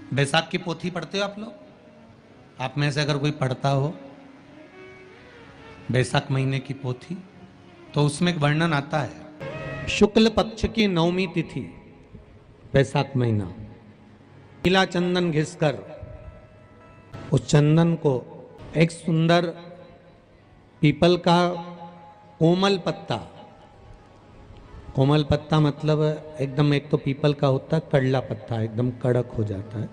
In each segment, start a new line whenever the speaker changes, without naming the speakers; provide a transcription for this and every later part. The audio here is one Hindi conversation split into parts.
बैसाख की पोथी पढ़ते हो आप लोग? आप में से अगर कोई पढ़ता हो बैसाख महीने की पोथी, तो उसमें एक वर्णन आता है। शुक्ल पक्ष की नवमी तिथि, बैसाख महीना, पीला चंदन घिसकर उस चंदन को एक सुंदर पीपल का कोमल पत्ता, कोमल पत्ता मतलब एकदम, एक तो पीपल का होता है कड़ला पत्ता, एकदम कड़क हो जाता है,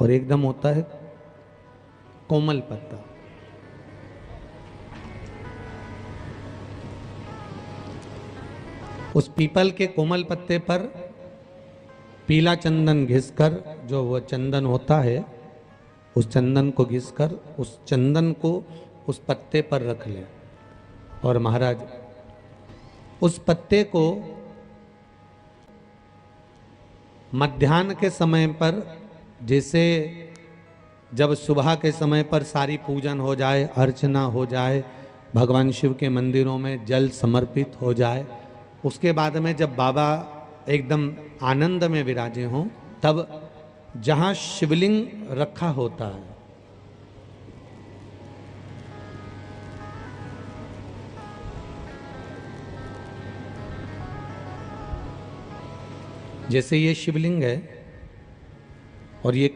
और एकदम होता है कोमल पत्ता। उस पीपल के कोमल पत्ते पर पीला चंदन घिसकर, जो वो चंदन होता है, उस चंदन को घिसकर उस चंदन को उस पत्ते पर रख ले। और महाराज उस पत्ते को मध्याह्न के समय पर, जैसे जब सुबह के समय पर सारी पूजन हो जाए, अर्चना हो जाए, भगवान शिव के मंदिरों में जल समर्पित हो जाए, उसके बाद में जब बाबा एकदम आनंद में विराजे हों, तब जहाँ शिवलिंग रखा होता है, जैसे ये शिवलिंग है और ये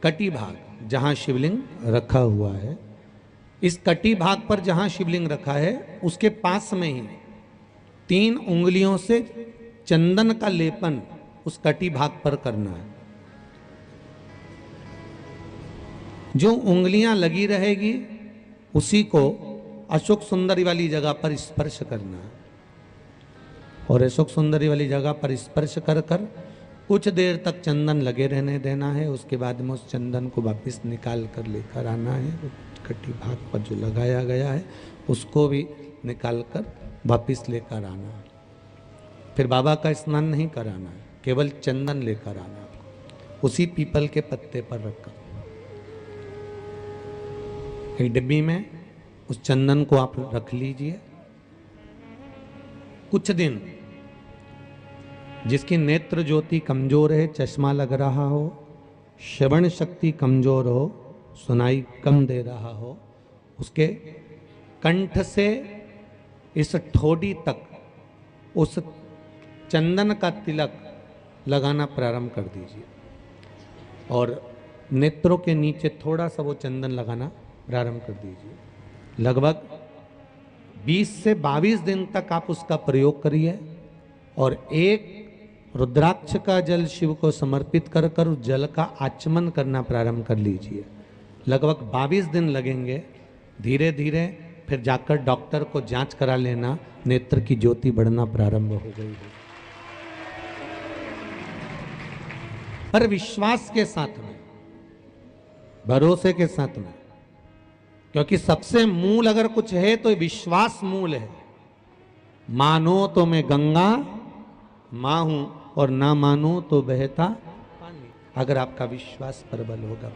कटी भाग जहाँ शिवलिंग रखा हुआ है, इस कटी भाग पर जहाँ शिवलिंग रखा है उसके पास में ही 3 उंगलियों से चंदन का लेपन उस कटी भाग पर करना है। जो उंगलियां लगी रहेगी उसी को अशोक सुंदरी वाली जगह पर स्पर्श करना है, और अशोक सुंदरी वाली जगह पर स्पर्श कर कर कुछ देर तक चंदन लगे रहने देना है। उसके बाद में उस चंदन को वापस निकाल कर लेकर आना है। कटी भाग पर जो लगाया गया है उसको भी निकाल कर वापस लेकर आना है। फिर बाबा का स्नान नहीं कराना है, केवल चंदन लेकर आना है, उसी पीपल के पत्ते पर रखकर। एक डिब्बी में उस चंदन को आप रख लीजिए। कुछ दिन, जिसकी नेत्र ज्योति कमजोर है, चश्मा लग रहा हो, श्रवण शक्ति कमजोर हो, सुनाई कम दे रहा हो, उसके कंठ से इस ठोड़ी तक उस चंदन का तिलक लगाना प्रारंभ कर दीजिए, और नेत्रों के नीचे थोड़ा सा वो चंदन लगाना प्रारंभ कर दीजिए। लगभग 20 से 22 दिन तक आप उसका प्रयोग करिए, और एक रुद्राक्ष का जल शिव को समर्पित कर कर उस जल का आचमन करना प्रारंभ कर लीजिए। लगभग 22 दिन लगेंगे। धीरे धीरे फिर जाकर डॉक्टर को जांच करा लेना, नेत्र की ज्योति बढ़ना प्रारंभ हो गई है। पर विश्वास के साथ में, भरोसे के साथ में, क्योंकि सबसे मूल अगर कुछ है तो विश्वास मूल है। मानो तो मैं गंगा मां हूं, और ना मानो तो बहता पानी। अगर आपका विश्वास प्रबल होगा,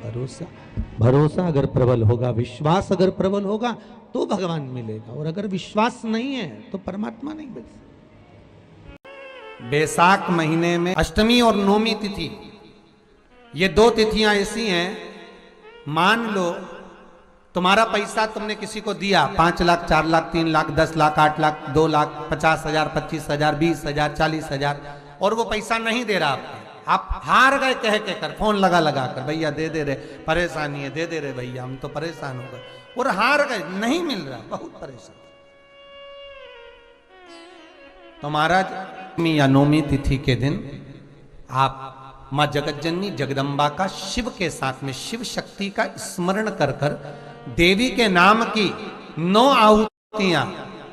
भरोसा अगर प्रबल होगा, विश्वास अगर प्रबल होगा, तो भगवान मिलेगा। और अगर विश्वास नहीं है तो परमात्मा नहीं मिल सकता। बैसाख महीने में अष्टमी और नवमी तिथि, ये 2 तिथियां ऐसी हैं, मान लो तुम्हारा पैसा तुमने किसी को दिया, 5 लाख, 4 लाख, 3 लाख, 10 लाख, 8 लाख, 2 लाख, 50,000, 25,000, 20,000, 40,000, और वो पैसा नहीं दे रहा आपको। आप हार गए कह के कर, फोन लगा लगा कर, भैया दे दे रहे, परेशानी है, दे दे रहे भैया, हम तो परेशान हो गए, और हार गए, नहीं मिल रहा, बहुत परेशान। तो महाराज या नवमी तिथि के दिन आप मां जगतजननी जगदम्बा का शिव के साथ में, शिव शक्ति का स्मरण कर कर देवी के नाम की 9 आहुतियां,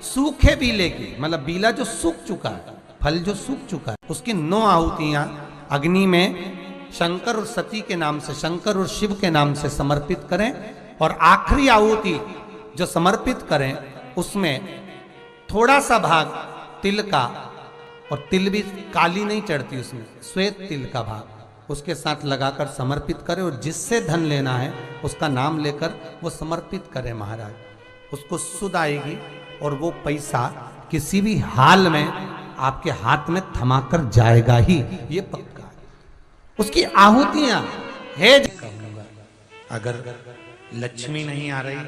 सूखे बीले की, मतलब बीला जो सूख चुका है, फल जो सूख चुका है, उसकी 9 आहुतियां अग्नि में शंकर और सती के नाम से, शंकर और शिव के नाम से समर्पित करें। और आखिरी आहुति जो समर्पित करें उसमें थोड़ा सा भाग तिल का, और तिल भी काली नहीं चढ़ती उसमें, श्वेत तिल का भाग उसके साथ लगाकर समर्पित करें, और जिससे धन लेना है उसका नाम लेकर वो समर्पित करें महाराज। उसको सुध आएगी, और वो पैसा किसी भी हाल में आपके हाथ में थमाकर जाएगा ही, ये पक्का है। उसकी आहुतियां हे कहूंगा, अगर लक्ष्मी नहीं आ रही,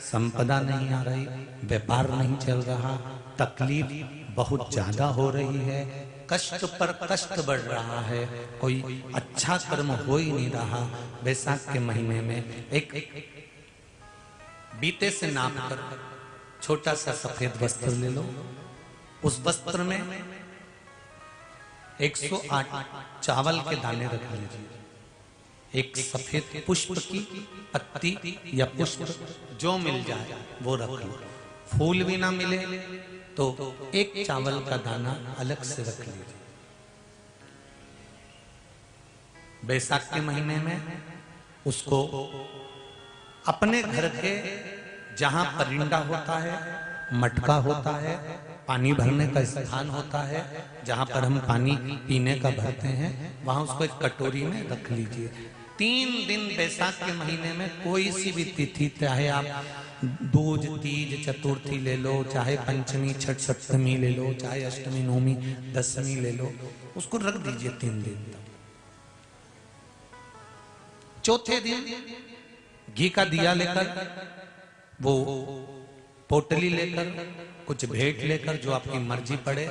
संपदा नहीं आ रही, व्यापार नहीं चल रहा, तकलीफ बहुत ज्यादा हो रही है, कष्ट पर कष्ट बढ़ रहा है, कोई अच्छा कर्म हो ही नहीं रहा, बैसाख के महीने में एक बीते से नाप कर छोटा सा सफेद वस्त्र ले लो, उस वस्त्र में 108 चावल के दाने रख लीजिए, एक सफेद पुष्प की पत्ती या पुष्प जो मिल जाए वो रख लो, फूल भी ना मिले तो एक चावल का दाना अलग से रख लीजिए। बैसाख के महीने में उसको अपने घर के जहां परिंदा होता है, मटका होता है, पानी भरने का स्थान होता है, जहां पर हम पानी पीने का भरते हैं, वहां उसको एक कटोरी में रख लीजिए। 3 दिन बैसाख के महीने में कोई सी भी तिथि, चाहे आप दूज, तीज, चतुर्थी ले लो, चाहे पंचमी, छठ, सप्तमी ले लो, चाहे अष्टमी, नवमी, दशमी ले लो, उसको रख दीजिए 3 दिन तक। चौथे दिन घी का दिया लेकर, वो पोटली लेकर, कुछ भेंट लेकर, जो आपकी मर्जी पड़े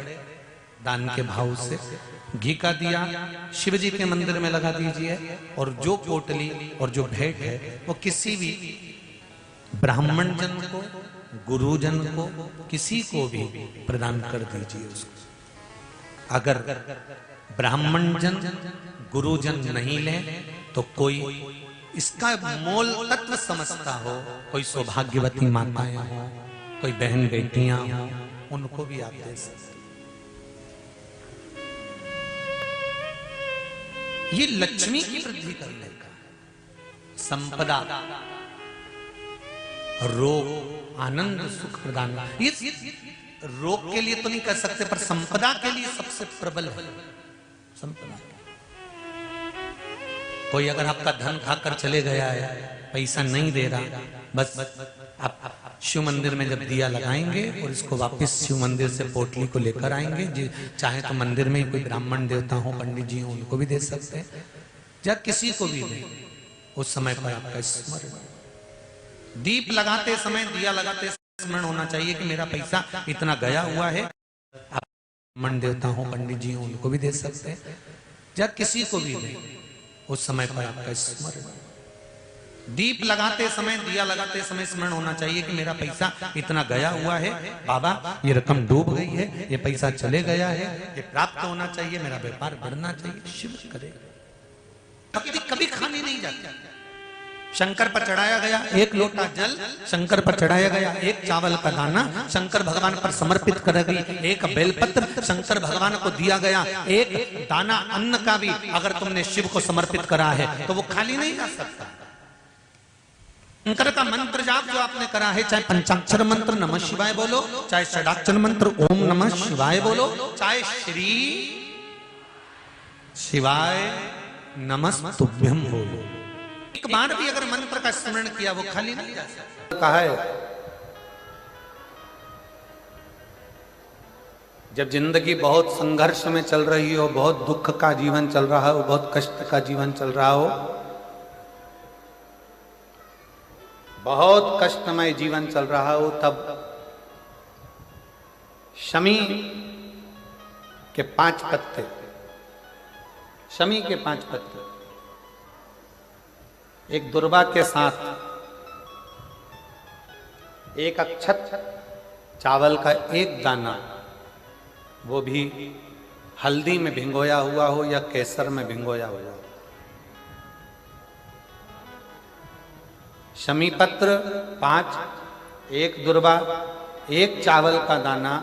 दान के भाव से, घी का दिया शिव जी के मंदिर में लगा दीजिए, और जो पोटली और जो भेंट है वो किसी भी ब्राह्मण जन को, गुरुजन को, किसी को भी प्रदान कर दीजिए उसको। अगर ब्राह्मण जन, गुरुजन नहीं ले तो कोई इसका मोल तत्व समझता हो, कोई सौभाग्यवती माताएं हो, कोई बहन बेटियां हो, उनको भी आप दे सकते। ये लक्ष्मी की वृद्धि करने का, संपदा, रोग, आनंद, सुख प्रदान, ये रोग के लिए तो नहीं कर सकते, पर संपदा के लिए सबसे प्रबल है संपदा। कोई अगर आपका धन खाकर चले गया है, पैसा नहीं दे रहा, बस आप शिव मंदिर में जब दिया लगाएंगे और इसको वापस शिव मंदिर से पोटली को लेकर आएंगे, चाहे तो मंदिर में कोई ब्राह्मण देवता हो, पंडित जी हो, उनको भी दे सकते हैं, या किसी को भी दे, उस समय पर आपका स्मरण, दीप लगाते समय, दिया लगाते स्मरण होना चाहिए कि मेरा पैसा इतना गया हुआ है। आप ब्राह्मण देवता हो, पंडित जी हो, उनको भी दे सकते हैं, या किसी को भी दे, उस समय पर आपका स्मरण, दीप लगाते समय, दिया लगाते समय स्मरण होना चाहिए कि मेरा पैसा इतना गया हुआ है, बाबा ये रकम डूब गई है, ये पैसा चले गया है, ये प्राप्त होना चाहिए, मेरा व्यापार बढ़ना चाहिए। शिव करे, कभी कभी खाली नहीं जाती। शंकर पर चढ़ाया गया 1 लोटा जल, शंकर पर चढ़ाया गया 1 चावल का दाना, शंकर भगवान पर समर्पित कर गई 1 बेलपत्र, शंकर भगवान को दिया गया 1 दाना अन्न का भी अगर तुमने शिव को समर्पित करा है तो वो खाली नहीं जा सकता। शंकर का मंत्र जाप जो आपने करा है, चाहे पंचाक्षर मंत्र नमः शिवाय बोलो, चाहे षडाक्षर मंत्र ओम नमः शिवाय बोलो, चाहे श्री शिवाय नमस्तुभ्यम बोलो, एक बार भी अगर मंत्र का स्मरण किया वो खाली नहीं जा सकता। कहा है जब जिंदगी बहुत संघर्ष में चल रही हो, बहुत दुख का जीवन चल रहा हो, बहुत कष्ट का जीवन चल रहा हो, बहुत कष्टमय जीवन चल रहा हो, तब शमी के 5 पत्ते, शमी के 5 पत्ते, एक दुर्वा के साथ 1 अक्षत चावल का 1 दाना, वो भी हल्दी में भिंगोया हुआ हो या केसर में भिंगोया हुआ हो, शमी पत्र 5, 1 दुर्वा, 1 चावल का दाना,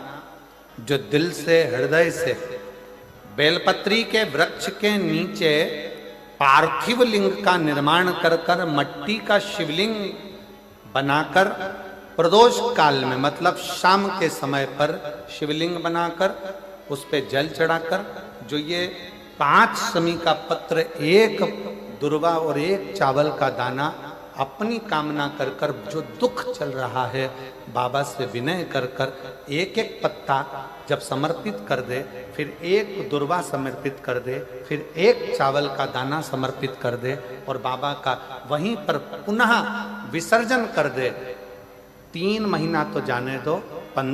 जो दिल से, हृदय से बेलपत्री के वृक्ष के नीचे पार्थिव लिंग का निर्माण कर कर, मट्टी का शिवलिंग बनाकर, प्रदोष काल में मतलब शाम के समय पर शिवलिंग बनाकर उस पे जल चढ़ाकर, जो ये 5 शमी का पत्र, 1 दुर्वा और 1 चावल का दाना अपनी कामना कर कर जो दुख चल रहा है बाबा से विनय कर कर एक एक पत्ता जब समर्पित कर दे, फिर एक दुर्वा समर्पित कर दे, फिर एक चावल का दाना समर्पित कर दे और बाबा का वहीं पर पुनः विसर्जन कर दे। 3 महीना तो जाने दो, 15